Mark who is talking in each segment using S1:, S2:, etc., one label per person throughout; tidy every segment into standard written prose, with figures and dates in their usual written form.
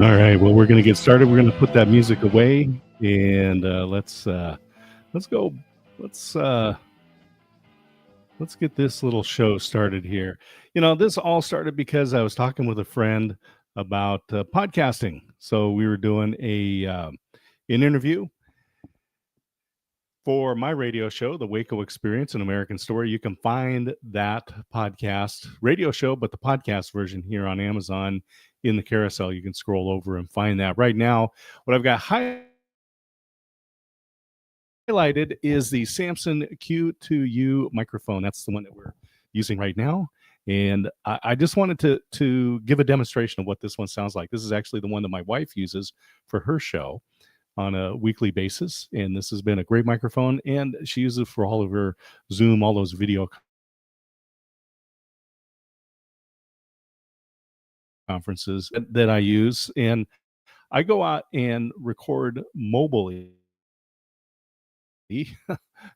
S1: All right. Well, we're going to get started. We're going to put that music away, and let's go. Let's uh, let's get this little show started here. This all started because I was talking with a friend about podcasting. So we were doing an interview for my radio show, The Waco Experience, an American Story. You can find that podcast radio show, but the podcast version here on Amazon in the carousel. You can scroll over and find that. Right now, what I've got highlighted is the Samson Q2U microphone. That's the one that we're using right now. And I just wanted to give a demonstration of what this one sounds like. This is actually the one that my wife uses for her show on a weekly basis, and this has been a great microphone, and she uses it for all of her Zoom, all those video conferences that I use. And I go out and record mobily. I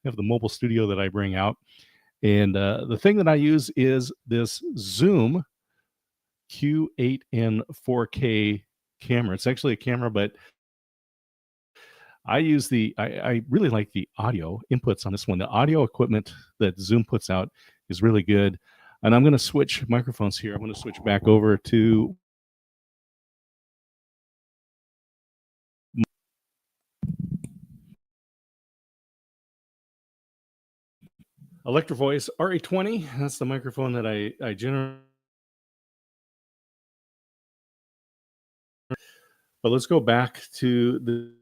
S1: have the mobile studio that I bring out, and the thing that I use is this Zoom Q8N 4K camera. It's actually a camera, but I really like the audio inputs on this one. The audio equipment that Zoom puts out is really good. And I'm going to switch microphones here. I'm going to switch back over to Electro Voice RA20. That's the microphone that I generate. But let's go back to the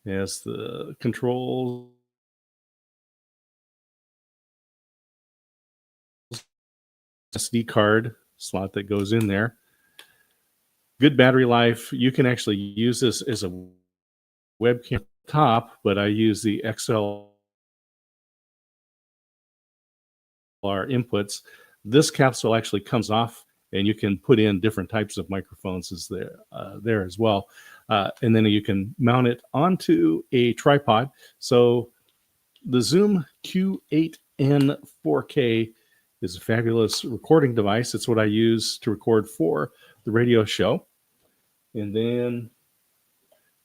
S1: Yes, the controls, SD card slot that goes in there. Good battery life. You can actually use this as a webcam top, but I use the XLR inputs. This capsule actually comes off, and you can put in different types of microphones there as well. And then you can mount it onto a tripod. So the Zoom Q8N 4K is a fabulous recording device. It's what I use to record for the radio show. And then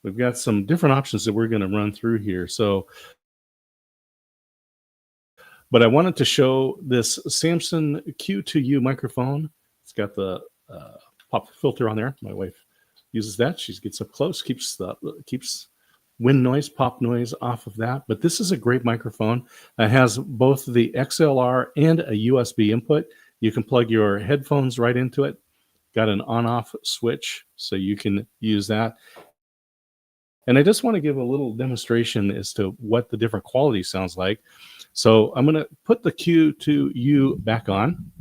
S1: we've got some different options that we're going to run through here. But I wanted to show this Samson Q2U microphone. It's got the pop filter on there. My wife uses that. She gets up close, keeps wind noise, pop noise off of that. But this is a great microphone. It has both the XLR and a USB input. You can plug your headphones right into it. Got an on-off switch, so you can use that. And I just want to give a little demonstration as to what the different quality sounds like. So I'm going to put the Q2U back on.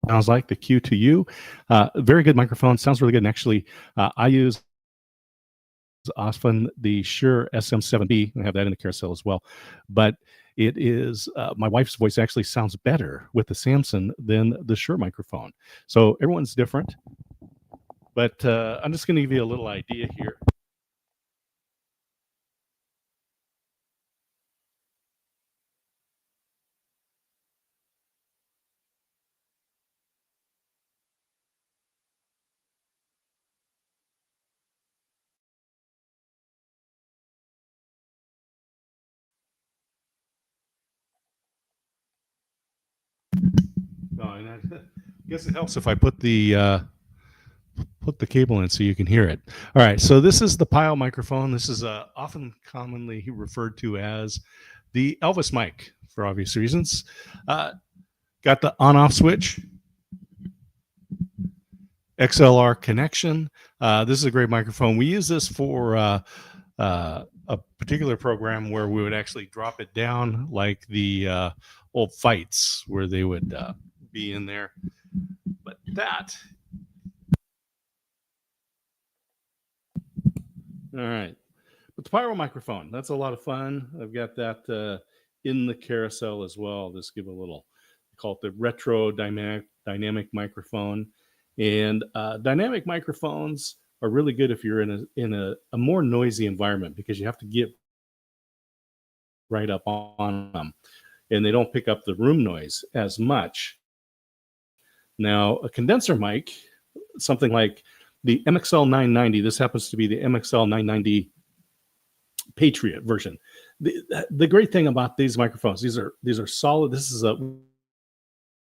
S1: Sounds like the Q2U. Very good microphone. Sounds really good. And actually, I use often the Shure SM7B. I have that in the carousel as well. But it is my wife's voice actually sounds better with the Samson than the Shure microphone. So everyone's different. But I'm just going to give you a little idea here. And I guess it helps if I put the cable in so you can hear it. All right, so this is the Pile microphone. This is often commonly referred to as the Elvis mic for obvious reasons. Got the on-off switch, XLR connection. This is a great microphone. We use this for a particular program where we would actually drop it down like the old fights where they would be in there. But that... All right. But the Pyro microphone, that's a lot of fun. I've got that in the carousel as well. Just give a little, call it the retro dynamic microphone. And dynamic microphones are really good if you're in a more noisy environment, because you have to get right up on them, and they don't pick up the room noise as much. Now, a condenser mic, something like the MXL 990, this happens to be the MXL 990 Patriot version. The great thing about these microphones, these are solid. This is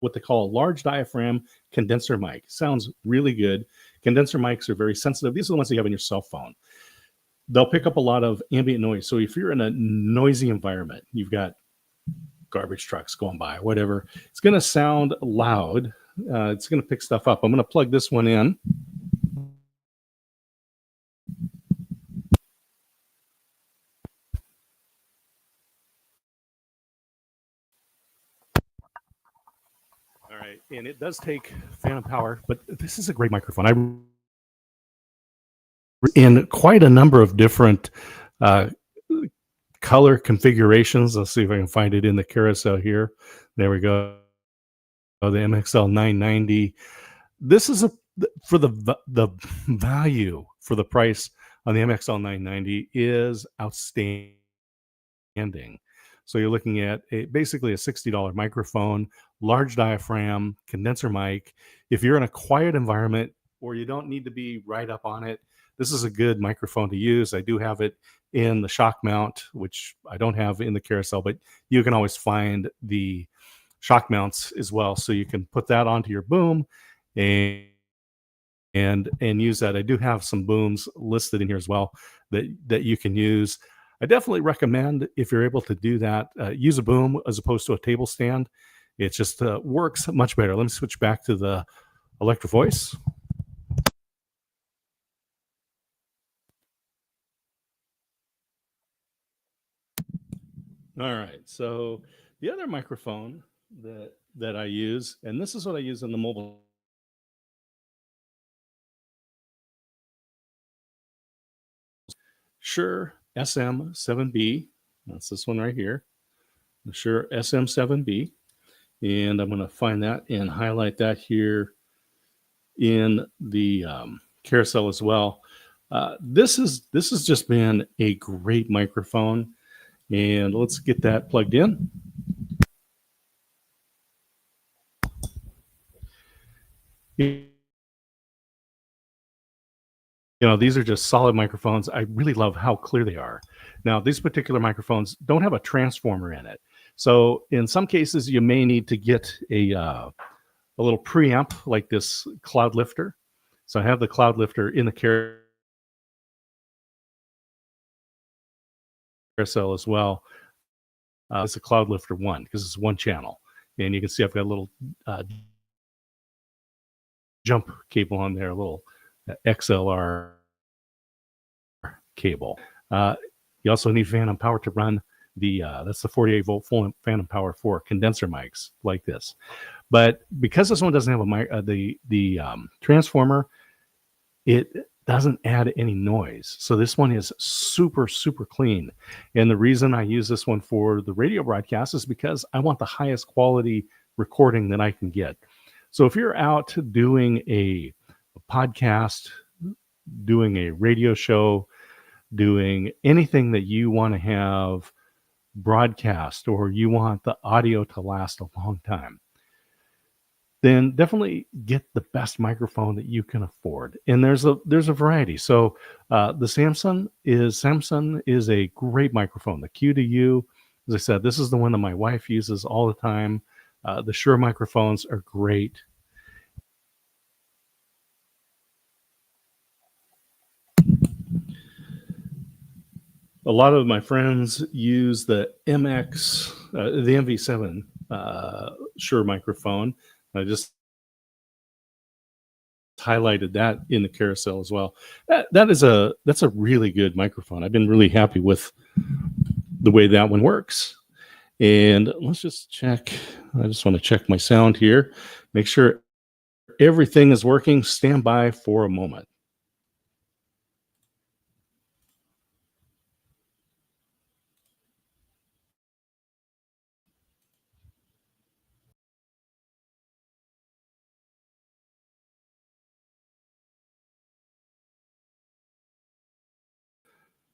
S1: what they call a large diaphragm condenser mic. Sounds really good. Condenser mics are very sensitive. These are the ones you have in your cell phone. They'll pick up a lot of ambient noise. So if you're in a noisy environment, you've got garbage trucks going by, whatever, it's going to sound loud. It's going to pick stuff up. I'm going to plug this one in. All right, and it does take phantom power, but this is a great microphone. In quite a number of different color configurations. Let's see if I can find it in the carousel here. There we go. Oh, the MXL 990. This is for the value for the price on the MXL 990 is outstanding. So you're looking at basically a $60 microphone, large diaphragm, condenser mic. If you're in a quiet environment or you don't need to be right up on it, this is a good microphone to use. I do have it in the shock mount, which I don't have in the carousel, but you can always find the shock mounts as well. So you can put that onto your boom and use that. I do have some booms listed in here as well that you can use. I definitely recommend, if you're able to do that, use a boom as opposed to a table stand. It just works much better. Let me switch back to the electro voice. All right. So the other microphone that I use, and this is what I use on the mobile. Shure SM7B. That's this one right here. The Shure SM7B. And I'm going to find that and highlight that here in the carousel as well. This has just been a great microphone. And let's get that plugged in. These are just solid microphones. I really love how clear they are. Now, these particular microphones don't have a transformer in it. So in some cases, you may need to get a little preamp like this cloud lifter. So I have the cloud lifter in the carousel as well. It's a cloud lifter 1 because it's one channel. And you can see I've got a little jump cable on there, a little XLR cable. You also need phantom power to run that's the 48 volt full phantom power for condenser mics like this. But because this one doesn't have the transformer, it doesn't add any noise. So this one is super, super clean. And the reason I use this one for the radio broadcast is because I want the highest quality recording that I can get. So if you're out doing a podcast, doing a radio show, doing anything that you want to have broadcast, or you want the audio to last a long time, then definitely get the best microphone that you can afford. And there's a variety. So the Samson is a great microphone. The Q2U, as I said, this is the one that my wife uses all the time. The Shure microphones are great. A lot of my friends use the the MV7 Shure microphone. I just highlighted that in the carousel as well. That's a really good microphone. I've been really happy with the way that one works. And let's just check. I just want to check my sound here. Make sure everything is working. Stand by for a moment.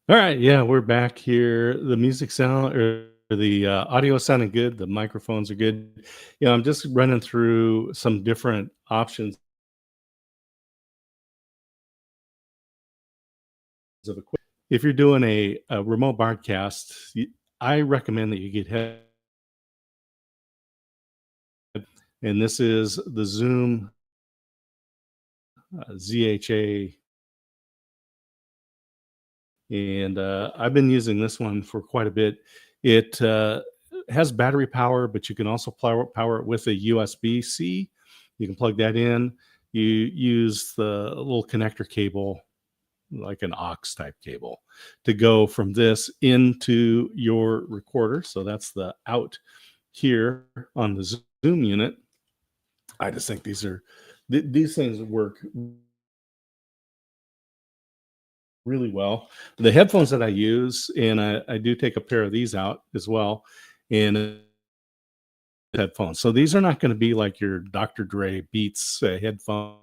S1: All right, yeah, we're back here. The music sound or the audio sounding good. The microphones are good. I'm just running through some different options of equipment. If you're doing a remote broadcast, I recommend that you get and this is the Zoom ZHA, and I've been using this one for quite a bit. It has battery power, but you can also power it with a USB-C. You can plug that in. You use the little connector cable, like an aux type cable, to go from this into your recorder. So that's the out here on the Zoom unit. I just think these things work really well. The headphones that I use, and I do take a pair of these out as well, and headphones. So these are not going to be like your Dr. Dre Beats headphone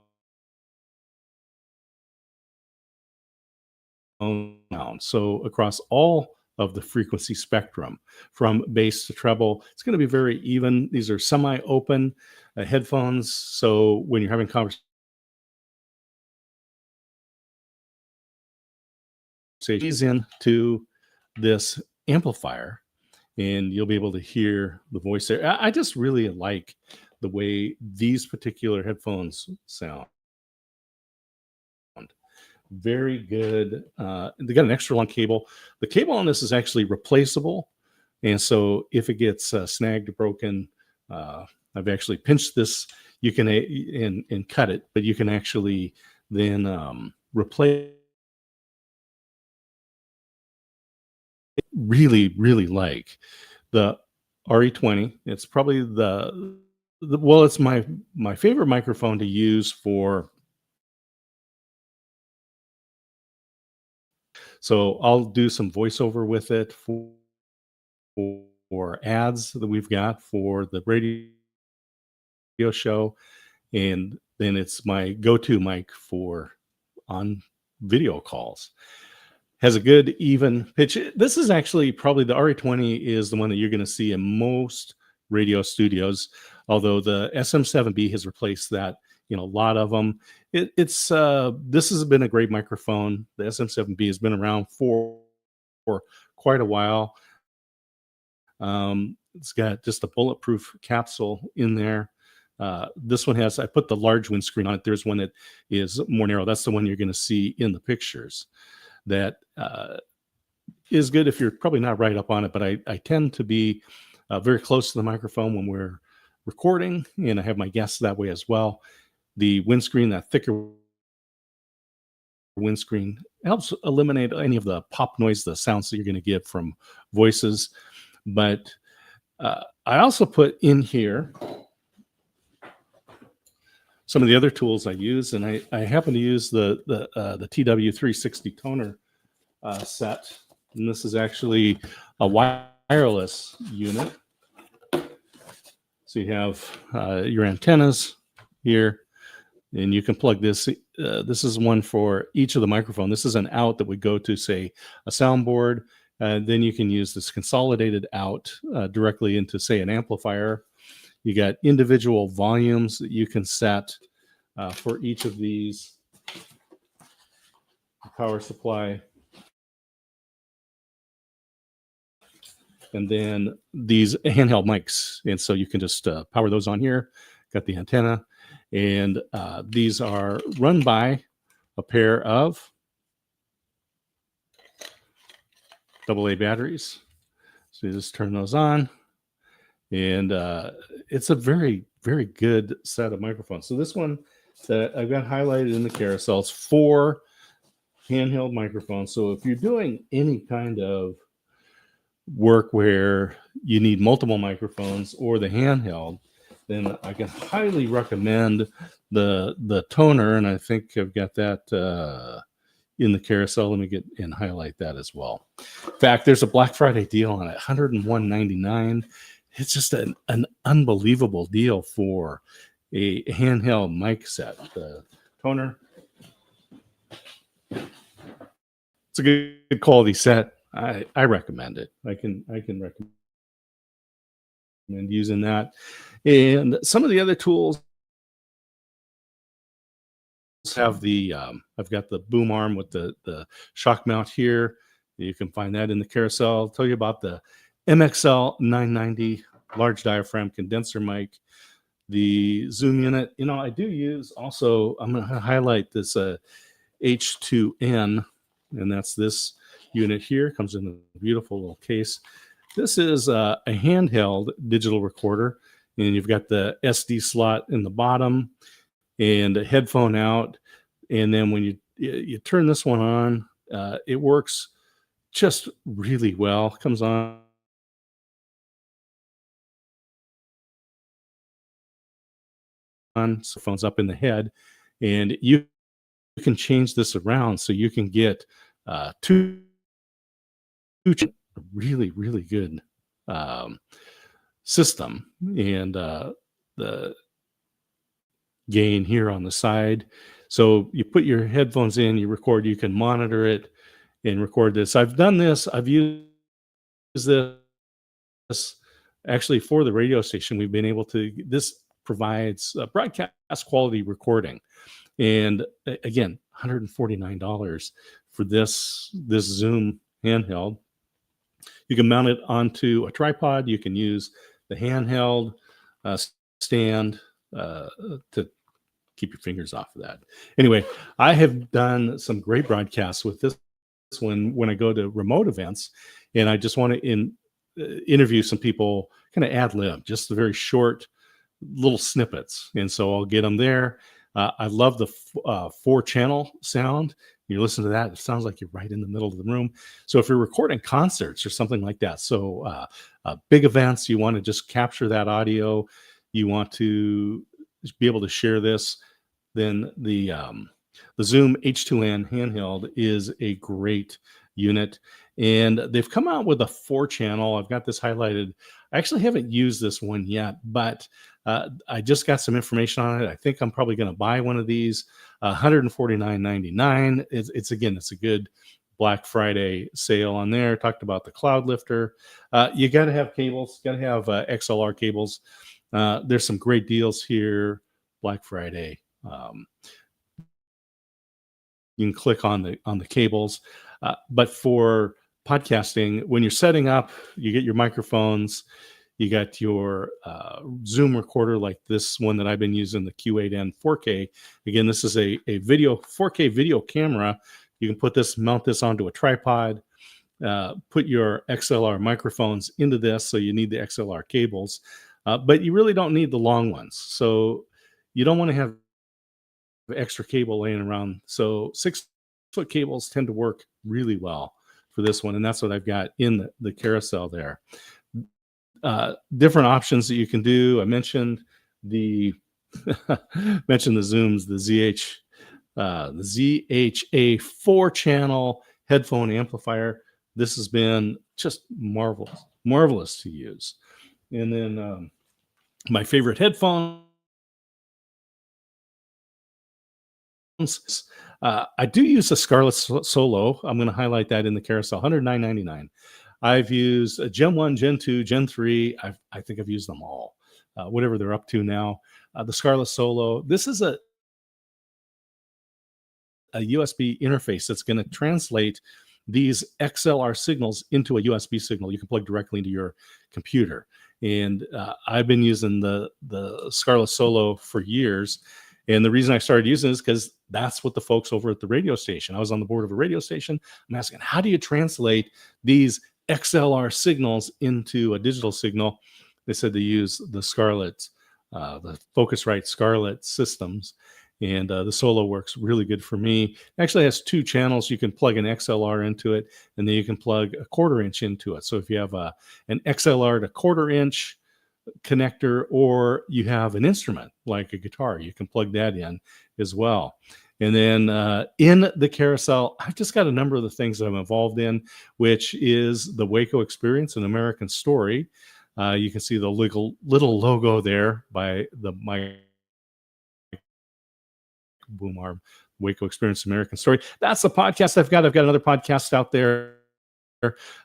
S1: sound. So across all of the frequency spectrum, from bass to treble, it's going to be very even. These are semi-open headphones. So when you're having conversations into this amplifier, and you'll be able to hear the voice there. I just really like the way these particular headphones sound. Very good. They got an extra long cable. The cable on this is actually replaceable, and so if it gets snagged or broken, I've actually pinched this. You can and cut it, but you can actually then replace. Really, really like the RE20. It's probably well, it's my favorite microphone to use for. So I'll do some voiceover with it for ads that we've got for the radio show, and then it's my go-to mic for on video calls. Has a good even pitch. This is actually probably the RE20 is the one that you're going to see in most radio studios, although the SM7B has replaced that in a lot of them. It's this has been a great microphone. The SM7B has been around for quite a while. It's got just a bulletproof capsule in there. This one has, I put the large windscreen on it. There's one that is more narrow. That's the one you're going to see in the pictures. That is good if you're probably not right up on it, but I tend to be very close to the microphone when we're recording, and I have my guests that way as well. The windscreen, that thicker windscreen, helps eliminate any of the pop noise, the sounds that you're going to get from voices. But I also put in here some of the other tools I use, and I happen to use the TW360 toner set, and this is actually a wireless unit. So you have your antennas here, and you can plug this. This is one for each of the microphone. This is an out that would go to, say, a soundboard. Then you can use this consolidated out directly into, say, an amplifier. You got individual volumes that you can set for each of these. Power supply. And then these handheld mics. And so you can just power those on here. Got the antenna. And these are run by a pair of AA batteries. So you just turn those on. And it's a very, very good set of microphones. So this one that I've got highlighted in the carousel is 4 handheld microphones. So if you're doing any kind of work where you need multiple microphones or the handheld, then I can highly recommend the toner. And I think I've got that in the carousel. Let me get and highlight that as well. In fact, there's a Black Friday deal on it, $101.99. It's just an unbelievable deal for a handheld mic set. The toner it's a good quality set. I recommend it. I can recommend using that. And some of the other tools have the I've got the boom arm with the shock mount here. You can find that in the carousel. I'll tell you about the MXL 990 large diaphragm condenser mic, the zoom unit. I do use also. I'm going to highlight this H2N, and that's this unit here. Comes in a beautiful little case. This is a handheld digital recorder, and you've got the SD slot in the bottom and a headphone out. And then when you turn this one on, it works just really well. Comes on. So phone's up in the head, and you can change this around so you can get two really, really good um, system, and the gain here on the side. So you put your headphones in, you record, you can monitor it and record this. I've done this. I've used this actually for the radio station. We've been able to, this provides broadcast quality recording. And again, $149 for this Zoom handheld. You can mount it onto a tripod. You can use the handheld stand to keep your fingers off of that. Anyway, I have done some great broadcasts with this when I go to remote events, and I just want to interview some people, kind of ad lib, just the very short little snippets. And so I'll get them there. I love the 4-channel sound. You listen to that, it sounds like you're right in the middle of the room. So if you're recording concerts or something like that, so big events, you want to just capture that audio, you want to be able to share this, then the Zoom H2N handheld is a great unit. And they've come out with a 4-channel. I've got this highlighted. I actually haven't used this one yet, but I just got some information on it. I think I'm probably going to buy one of these. $149.99. It's a good Black Friday sale on there. Talked about the cloud lifter. You got to have cables. Got to have XLR cables. There's some great deals here. Black Friday. You can click on the cables. But for podcasting, when you're setting up, you get your microphones, you got your Zoom recorder like this one that I've been using, the Q8N 4K. Again, this is a 4K video camera. You can mount this onto a tripod, put your XLR microphones into this, so you need the XLR cables, but you really don't need the long ones. So you don't want to have extra cable laying around. So 6-foot cables tend to work really well for this one, and that's what I've got in the carousel there. Different options that you can do. I mentioned the Zooms, the ZHA 4-channel headphone amplifier. This has been just marvelous to use. And then my favorite headphones. I do use a Scarlett Solo. I'm going to highlight that in the carousel. $109.99. I've used a Gen 1, Gen 2, Gen 3. I think I've used them all, whatever they're up to now. The Scarlett Solo. This is a USB interface that's going to translate these XLR signals into a USB signal you can plug directly into your computer. And I've been using the Scarlett Solo for years. And the reason I started using it is because that's what the folks over at the radio station, I was on the board of a radio station. I'm asking, how do you translate these XLR signals into a digital signal? They said they use the Scarlett, the Focusrite Scarlett systems. And the Solo works really good for me. It actually has 2 channels. You can plug an XLR into it, and then you can plug a 1/4 inch into it. So if you have an XLR to 1/4 inch connector, or you have an instrument like a guitar, you can plug that in as well. And then in the carousel, I've just got a number of the things that I'm involved in, which is the Waco Experience, an American Story. You can see the little logo there by the boom arm, Waco Experience American Story. That's the podcast I've got. I've got another podcast out there.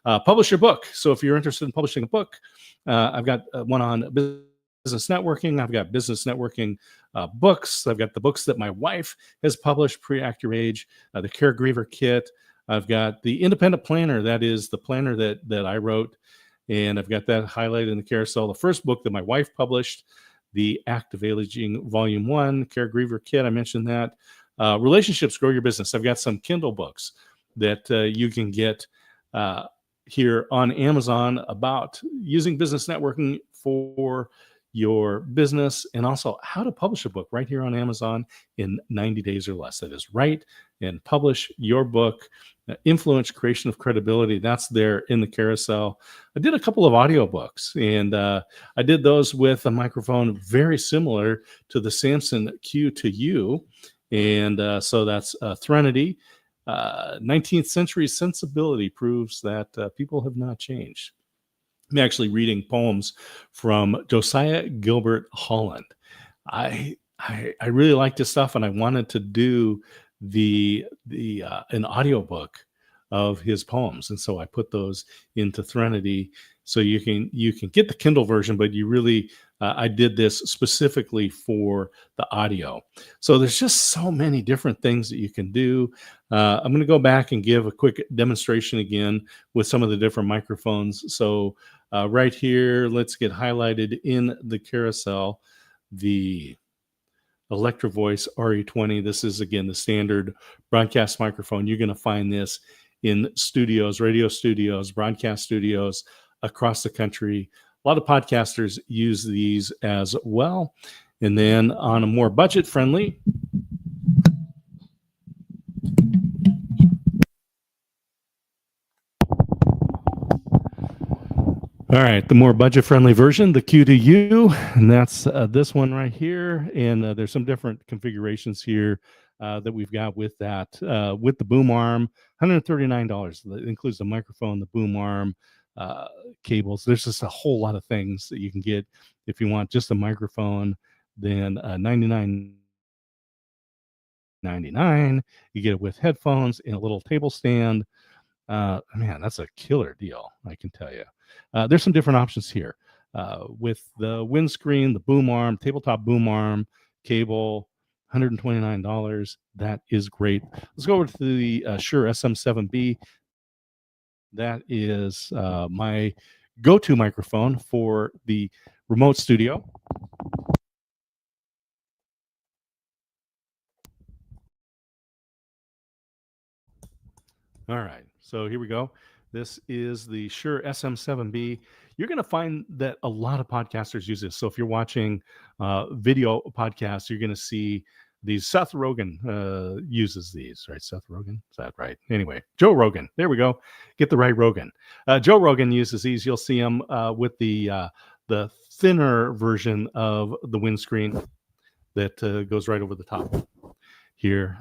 S1: Publish your book. So if you're interested in publishing a book, I've got one on business networking. I've got business networking books. I've got the books that my wife has published, Pre-Act Your Age, the Caregiver Kit. I've got the Independent Planner. That is the planner that I wrote. And I've got that highlighted in the carousel. The first book that my wife published, the Active Aging Volume 1, Caregiver Kit. I mentioned that. Relationships Grow Your Business. I've got some Kindle books that you can get here on Amazon about using business networking for your business, and also how to publish a book right here on Amazon in 90 days or less. That is, write and publish your book. Influence, Creation of Credibility. That's there in the carousel. I did a couple of audiobooks, and I did those with a microphone very similar to the Samson Q2U. And so that's Threnody. 19th Century Sensibility Proves that people have not changed. I'm actually reading poems from Josiah Gilbert Holland. I really like this stuff, and I wanted to do an audiobook of his poems, and so I put those into Threnody. So you can get the Kindle version, but you really I did this specifically for the audio. So there's just so many different things that you can do. I'm going to go back and give a quick demonstration again with some of the different microphones. So right here, let's get highlighted in the carousel the Electro Voice RE20. This is, again, the standard broadcast microphone. You're going to find this in studios, radio studios, broadcast studios across the country. A lot of podcasters use these as well. And then on a more budget-friendly, all right, the more budget-friendly version, the Q2U, and that's this one right here. And there's some different configurations here that we've got with that. With the boom arm, $139. That includes the microphone, the boom arm, cables. There's just a whole lot of things that you can get if you want just a microphone. Then $99.99. You get it with headphones and a little table stand. Man, that's a killer deal, I can tell you. There's some different options here with the windscreen, the boom arm, tabletop boom arm, cable, $129. That is great. Let's go over to the Shure SM7B. That is my go-to microphone for the remote studio. All right, so here we go. This is the Shure SM7B. You're going to find that a lot of podcasters use this. So if you're watching video podcasts, you're going to see these. Seth Rogen uses these, right? Seth Rogen, is that right? Anyway, Joe Rogan. There we go. Get the right Rogan. Joe Rogan uses these. You'll see him with the thinner version of the windscreen that goes right over the top here.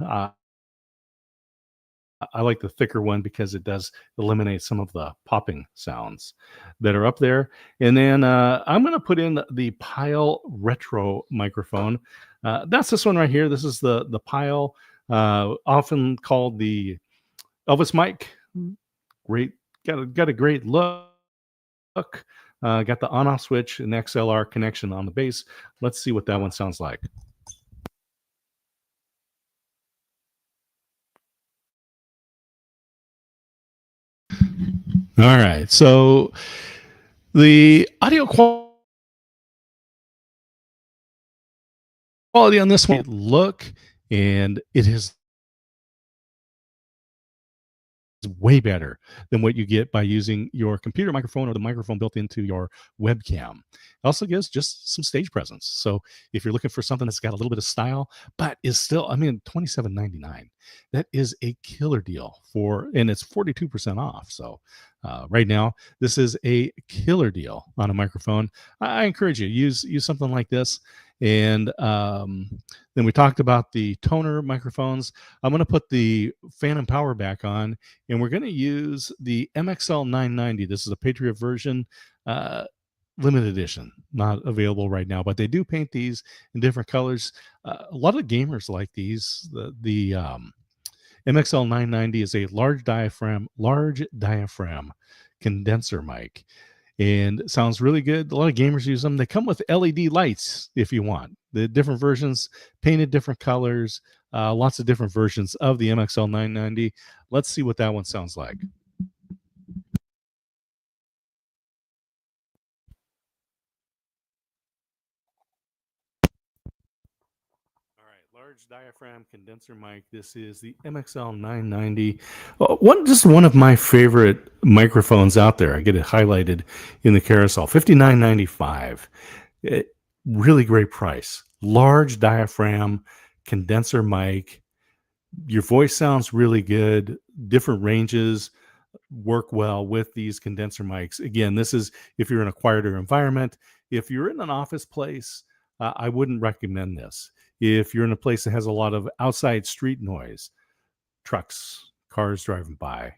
S1: I like the thicker one because it does eliminate some of the popping sounds that are up there. And then I'm going to put in the Pile Retro microphone. That's this one right here. This is the Pile, often called the Elvis mic. Great, got a great look. Got the on-off switch and XLR connection on the base. Let's see what that one sounds like. All right, so the audio quality on this one, look, and it is way better than what you get by using your computer microphone or the microphone built into your webcam. It also gives just some stage presence. So if you're looking for something that's got a little bit of style, but is still, I mean, $27.99, that is a killer deal and it's 42% off. So right now, this is a killer deal on a microphone. I encourage you, use something like this. And then we talked about the toner microphones. I'm going to put the Phantom Power back on, and we're going to use the MXL 990. This is a Patriot version. limited edition, not available right now, but they do paint these in different colors. A lot of gamers like these. The MXL 990 is a large diaphragm condenser mic, and it sounds really good. A lot of gamers use them. They come with LED lights if you want. The different versions painted different colors. Lots of different versions of the MXL 990. Let's see what that one sounds like. All right, large diaphragm condenser mic. This is the MXL 990. Just one of my favorite microphones out there. I get it highlighted in the carousel. $59.95. Really great price. Large diaphragm condenser mic. Your voice sounds really good. Different ranges work well with these condenser mics. Again, this is if you're in a quieter environment. If you're in an office place, I wouldn't recommend this. If you're in a place that has a lot of outside street noise, trucks, cars driving by,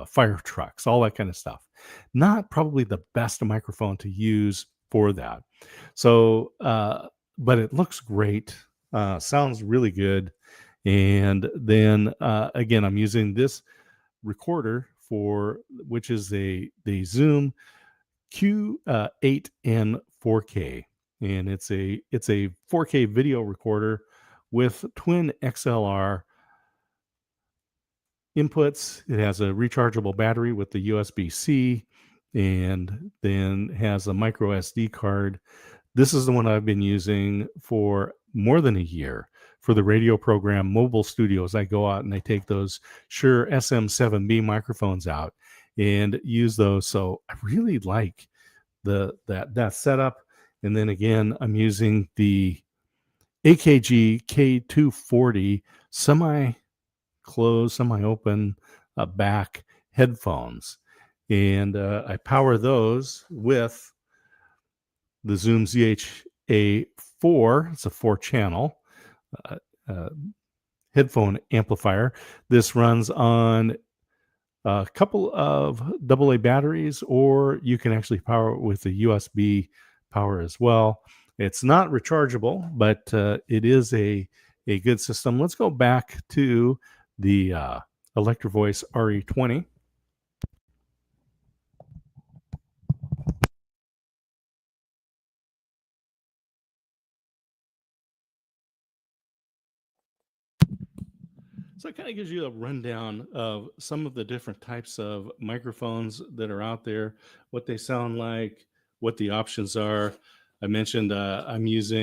S1: fire trucks, all that kind of stuff, not probably the best microphone to use for that. So, but it looks great, sounds really good. And then again, I'm using this recorder for which is the Zoom Q8N 4K, and it's a 4K video recorder with twin XLR inputs. It has a rechargeable battery with the USB-C, and then has a micro SD card. This is the one I've been using for more than a year for the radio program Mobile Studios. I go out and I take those Shure SM7B microphones out and use those. So I really like that setup. And then again, I'm using the AKG K240 semi-closed, semi-open back headphones. And I power those with the Zoom ZH-A4. It's a 4-channel headphone amplifier. This runs on a couple of AA batteries, or you can actually power it with the USB power as well. It's not rechargeable, but it is a good system. Let's go back to the Electrovoice RE20. So it kind of gives you a rundown of some of the different types of microphones that are out there, what they sound like, what the options are. I mentioned I've used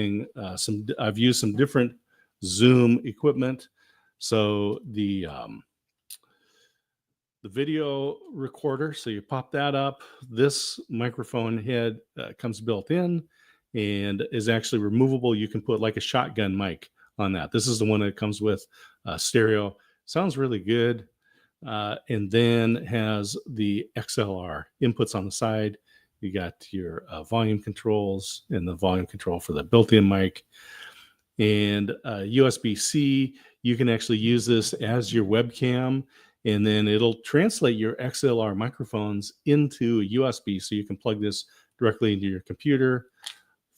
S1: some different Zoom equipment. So the video recorder, so you pop that up. This microphone head comes built in and is actually removable. You can put like a shotgun mic on that. This is the one that comes with stereo. Sounds really good. And then has the XLR inputs on the side. You got your volume controls and the volume control for the built-in mic. And USB-C, you can actually use this as your webcam, and then it'll translate your XLR microphones into a USB, so you can plug this directly into your computer.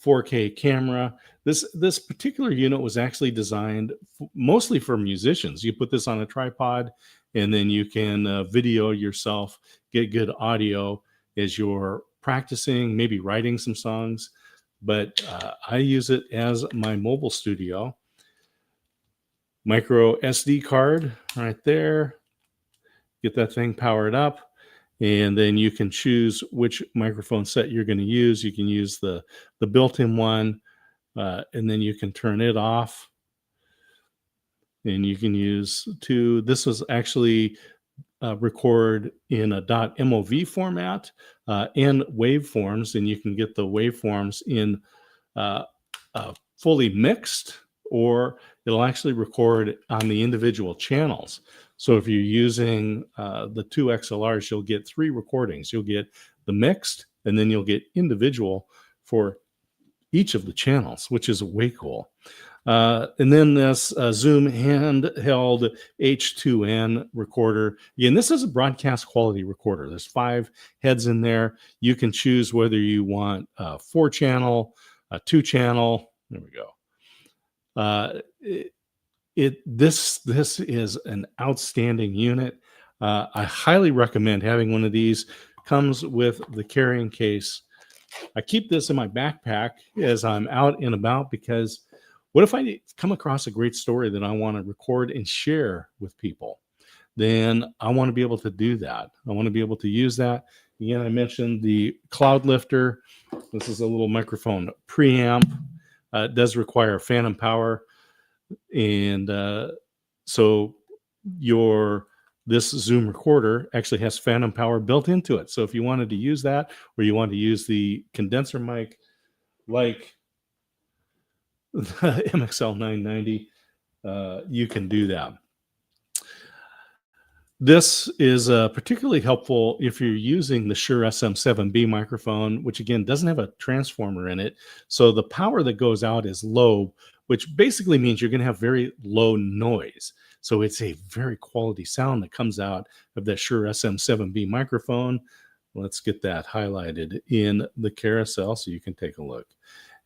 S1: 4K camera. This particular unit was actually designed mostly for musicians. You put this on a tripod, and then you can video yourself, get good audio as you're practicing, maybe writing some songs. But I use it as my mobile studio. Micro SD card right there. Get that thing powered up. And then you can choose which microphone set you're going to use. You can use the built-in one, and then you can turn it off. And you can use two. This was actually record in a .mov format and waveforms, and you can get the waveforms in fully mixed, or it'll actually record on the individual channels. So if you're using the two XLRs, you'll get 3 recordings. You'll get the mixed, and then you'll get individual for each of the channels, which is way cool. And then this Zoom handheld H2N recorder. Again, this is a broadcast quality recorder. There's 5 heads in there. You can choose whether you want a 4-channel, a 2-channel. There we go. This is an outstanding unit. I highly recommend having one of these. Comes with the carrying case. I keep this in my backpack as I'm out and about, because what if I come across a great story that I want to record and share with people? Then I want to be able to do that. I want to be able to use that. Again, I mentioned the Cloud Lifter. This is a little microphone preamp. It does require phantom power. And so this Zoom recorder actually has phantom power built into it. So if you wanted to use that, or you want to use the condenser mic like the MXL 990, you can do that. This is particularly helpful if you're using the Shure SM7B microphone, which again doesn't have a transformer in it. So the power that goes out is low, which basically means you're going to have very low noise. So it's a very quality sound that comes out of that Shure SM7B microphone. Let's get that highlighted in the carousel so you can take a look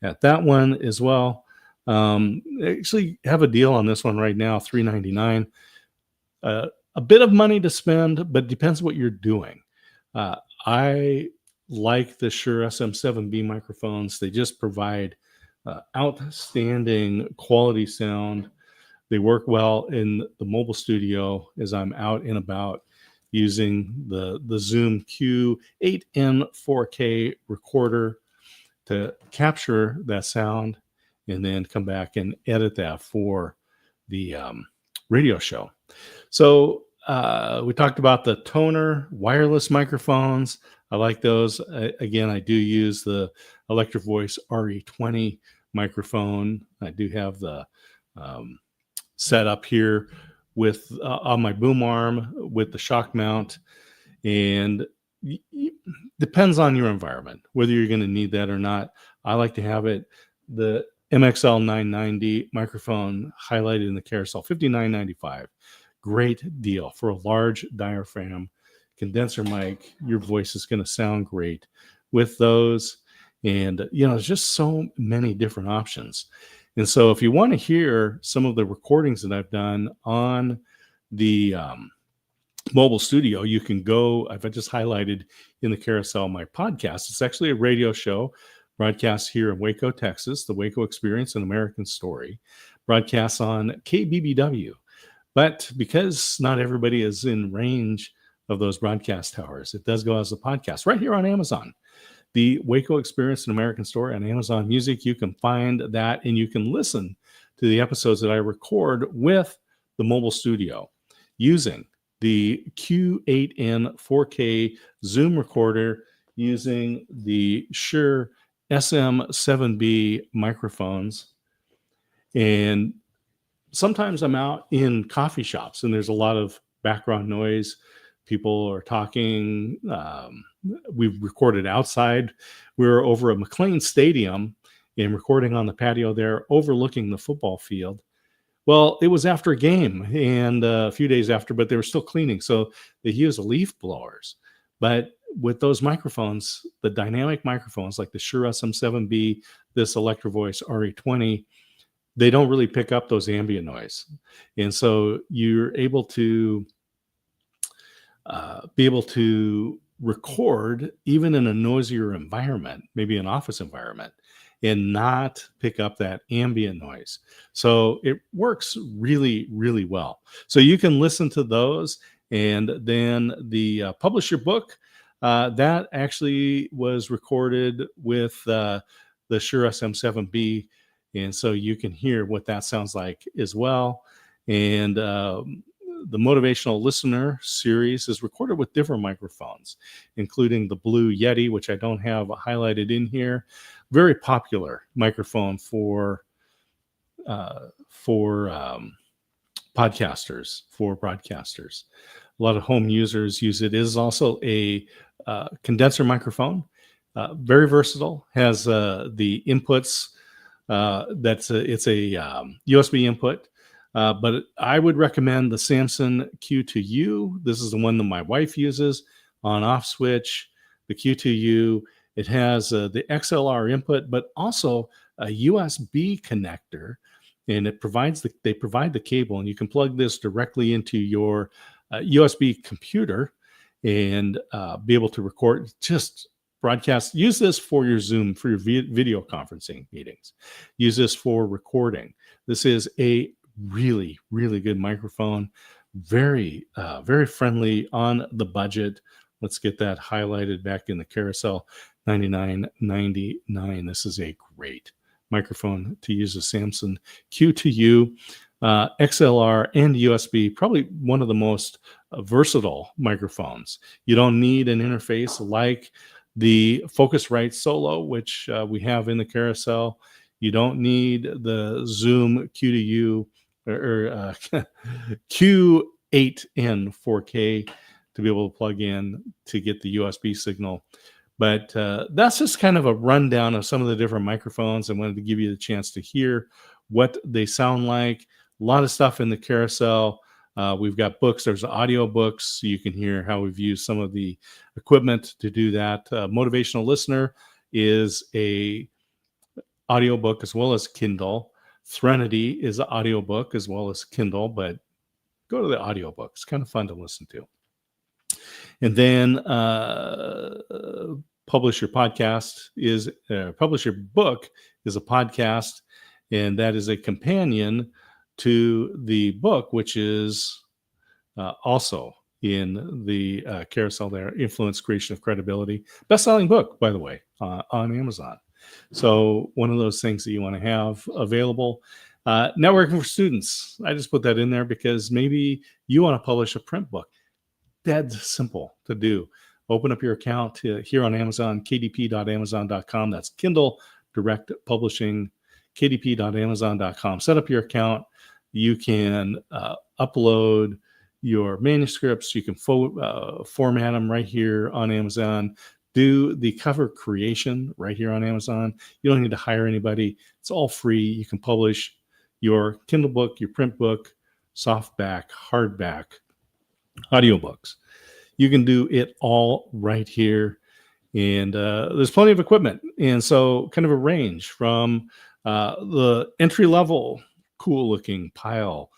S1: at that one as well. Actually have a deal on this one right now, $399. A bit of money to spend, but depends what you're doing. I like the Shure SM7B microphones. They just provide outstanding quality sound. They work well in the mobile studio as I'm out and about using the Zoom Q8N 4K recorder to capture that sound and then come back and edit that for the radio show. So we talked about the toner wireless microphones. I like those. Again, I do use the Electro Voice RE20 microphone. I do have the set up here with on my boom arm with the shock mount, and depends on your environment whether you're going to need that or not. I like to have it. The MXL 990 microphone highlighted in the carousel, $59.95. Great deal for a large diaphragm condenser mic. Your voice is going to sound great with those. And, there's just so many different options. And so if you want to hear some of the recordings that I've done on the mobile studio, you can go, I've just highlighted in the carousel my podcast. It's actually a radio show broadcast here in Waco, Texas, the Waco Experience, an American Story, broadcasts on KBBW. But because not everybody is in range of those broadcast towers, it does go as a podcast right here on Amazon. The Waco Experience, an American Story on Amazon Music. You can find that and you can listen to the episodes that I record with the mobile studio using the Q8N 4K Zoom recorder, using the Shure SM7B microphones. And sometimes I'm out in coffee shops and there's a lot of background noise. People are talking. We've recorded outside. We were over at McLean Stadium and recording on the patio there, overlooking the football field. Well, it was after a game and a few days after, but they were still cleaning. So they used leaf blowers. But with those microphones, the dynamic microphones like the Shure SM7B, this Electro Voice RE20, they don't really pick up those ambient noise. And so you're able to record even in a noisier environment, maybe an office environment, and not pick up that ambient noise. So it works really, really well. So you can listen to those. And then the Publish Your Book, that actually was recorded with the Shure SM7B. And so you can hear what that sounds like as well. And the Motivational Listener series is recorded with different microphones, including the Blue Yeti, which I don't have highlighted in here. Very popular microphone for podcasters, for broadcasters. A lot of home users use it. It is also a condenser microphone, very versatile, has the inputs It's a USB input. But I would recommend the Samsung Q2U. This is the one that my wife uses, on off switch. The Q2U. It has the XLR input, but also a USB connector, and they provide the cable, and you can plug this directly into your USB computer and be able to record, just broadcast. Use this for your Zoom, for your video conferencing meetings. Use this for recording. This is a really, really good microphone. Very, very friendly on the budget. Let's get that highlighted back in the carousel. $99.99. This is a great microphone to use. A Samsung Q2U, XLR, and USB. Probably one of the most versatile microphones. You don't need an interface like the Focusrite Solo, which we have in the carousel. You don't need the Zoom Q2U or Q8N 4K to be able to plug in to get the USB signal. But that's just kind of a rundown of some of the different microphones. I wanted to give you the chance to hear what they sound like. A lot of stuff in the carousel. We've got books. There's audio books. So you can hear how we've used some of the equipment to do that. Motivational Listener is a audiobook as well as Kindle. Threnody is an audiobook as well as Kindle, but go to the audiobook. It's kind of fun to listen to. And then Publish Your Podcast is Publish Your Book is a podcast, and that is a companion to the book, which is also in the carousel there. Influence, Creation of Credibility. Best-selling book, by the way, on Amazon. So one of those things that you want to have available. Networking for students. I just put that in there because maybe you want to publish a print book. That's simple to do. Open up your account here on Amazon, kdp.amazon.com. That's Kindle Direct Publishing, kdp.amazon.com. Set up your account. You can upload your manuscripts. You can format them right here on Amazon. Do the cover creation right here on Amazon. You don't need to hire anybody. It's all free. You can publish your Kindle book, your print book, softback, hardback, audiobooks. You can do it all right here. And there's plenty of equipment. And so kind of a range from the entry-level, cool-looking Pile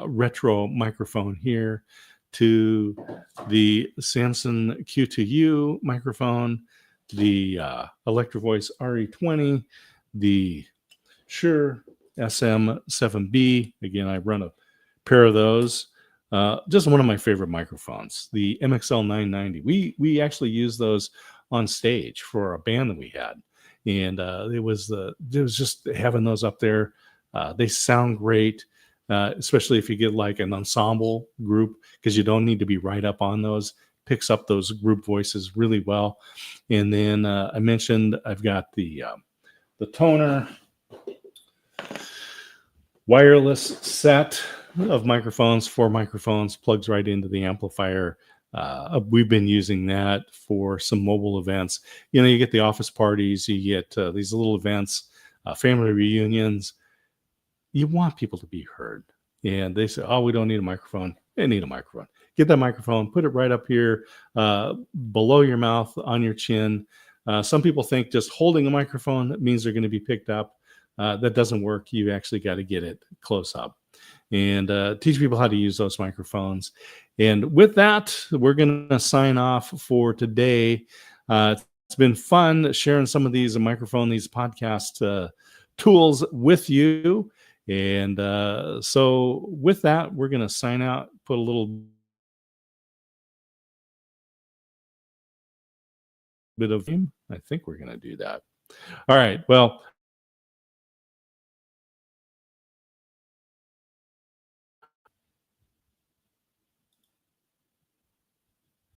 S1: retro microphone here to the Samsung Q2U microphone, the Electro Voice RE20, the Shure SM7B. Again, I run a pair of those. Just one of my favorite microphones, the MXL 990. We actually used those on stage for a band that we had, and it was just having those up there. They sound great, especially if you get like an ensemble group, because you don't need to be right up on those. Picks up those group voices really well. And then I mentioned I've got the toner wireless set of microphones, 4 microphones, plugs right into the amplifier. We've been using that for some mobile events. You know, you get the office parties, you get these little events, family reunions. You want people to be heard. And they say, oh, we don't need a microphone. They need a microphone. Get that microphone, put it right up here below your mouth, on your chin. Some people think just holding a microphone means they're going to be picked up. That doesn't work. You actually got to get it close up and teach people how to use those microphones. And with that, we're going to sign off for today. It's been fun sharing some of these these podcast tools with you. And so with that, we're going to sign out, put a little bit of, I think we're going to do that. All right. Well,